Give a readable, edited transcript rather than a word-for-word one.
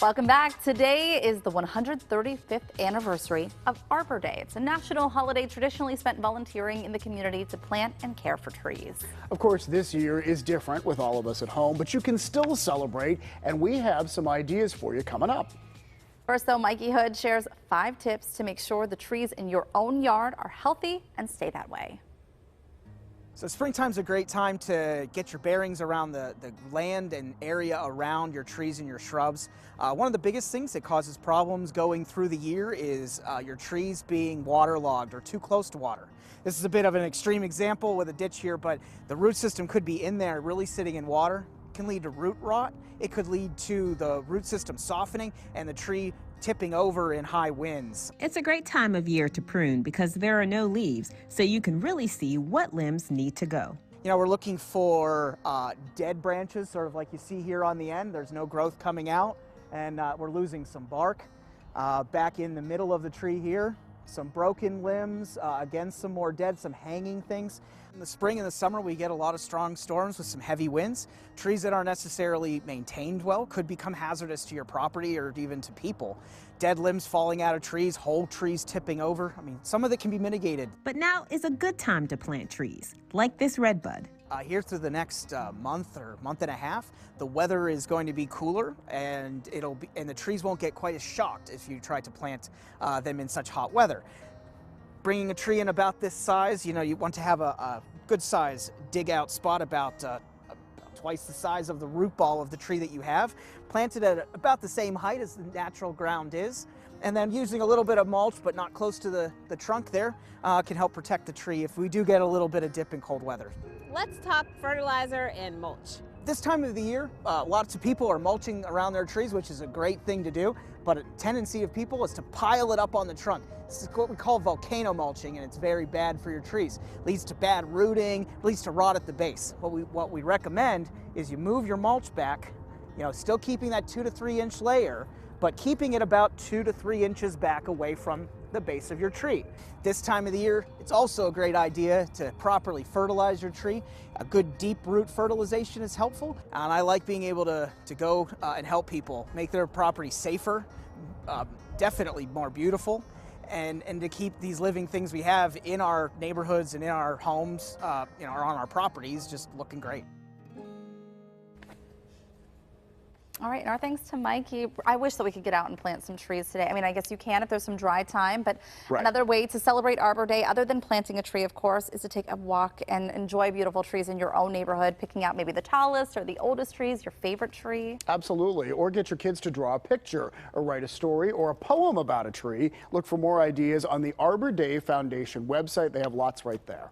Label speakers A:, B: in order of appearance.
A: Welcome back. Today is the 135th anniversary of Arbor Day. It's a national holiday traditionally spent volunteering in the community to plant and care for trees.
B: Of course, this year is different with all of us at home, but you can still celebrate, and we have some ideas for you coming up.
A: First, though, Mikey Hood shares 5 tips to make sure the trees in your own yard are healthy and stay that way.
C: So springtime's a great time to get your bearings around the land and area around your trees and your shrubs. One of the biggest things that causes problems going through the year is your trees being waterlogged or too close to water. This is a bit of an extreme example with a ditch here, but the root system could be in there really sitting in water. It can lead to root rot. It could lead to the root system softening and the tree tipping over in high winds.
D: It's a great time of year to prune because there are no leaves, so you can really see what limbs need to go.
C: You know, we're looking for dead branches, sort of like you see here on the end. There's no growth coming out, and we're losing some bark. Back in the middle of the tree here, some broken limbs, again, some more dead, some hanging things. In the spring and the summer, we get a lot of strong storms with some heavy winds. Trees that aren't necessarily maintained well could become hazardous to your property or even to people. Dead limbs falling out of trees, whole trees tipping over. I mean, some of it can be mitigated.
D: But now is a good time to plant trees, like this redbud.
C: Here through the next month or month and a half, the weather is going to be cooler, and the trees won't get quite as shocked if you try to plant them in such hot weather. Bringing a tree in about this size, you know, you want to have a good size dig out spot about twice the size of the root ball of the tree that you have, planted at about the same height as the natural ground is, and then using a little bit of mulch but not close to the trunk there can help protect the tree if we do get a little bit of dip in cold weather.
E: Let's talk fertilizer and mulch.
C: This time of the year, lots of people are mulching around their trees, which is a great thing to do, but a tendency of people is to pile it up on the trunk. This is what we call volcano mulching, and it's very bad for your trees. Leads to bad rooting, leads to rot at the base. What we recommend is you move your mulch back, you know, still keeping that 2 to 3 inch layer, but keeping it about 2 to 3 inches back away from the base of your tree. This time of the year, it's also a great idea to properly fertilize your tree. A good deep root fertilization is helpful, and I like being able to go and help people make their property safer, definitely more beautiful, and to keep these living things we have in our neighborhoods and in our homes, you know, or on our properties just looking great.
A: All right, and our thanks to Mikey. I wish that we could get out and plant some trees today. I mean, I guess you can if there's some dry time, but Another way to celebrate Arbor Day, other than planting a tree, of course, is to take a walk and enjoy beautiful trees in your own neighborhood, picking out maybe the tallest or the oldest trees, your favorite tree.
B: Absolutely, or get your kids to draw a picture or write a story or a poem about a tree. Look for more ideas on the Arbor Day Foundation website. They have lots right there.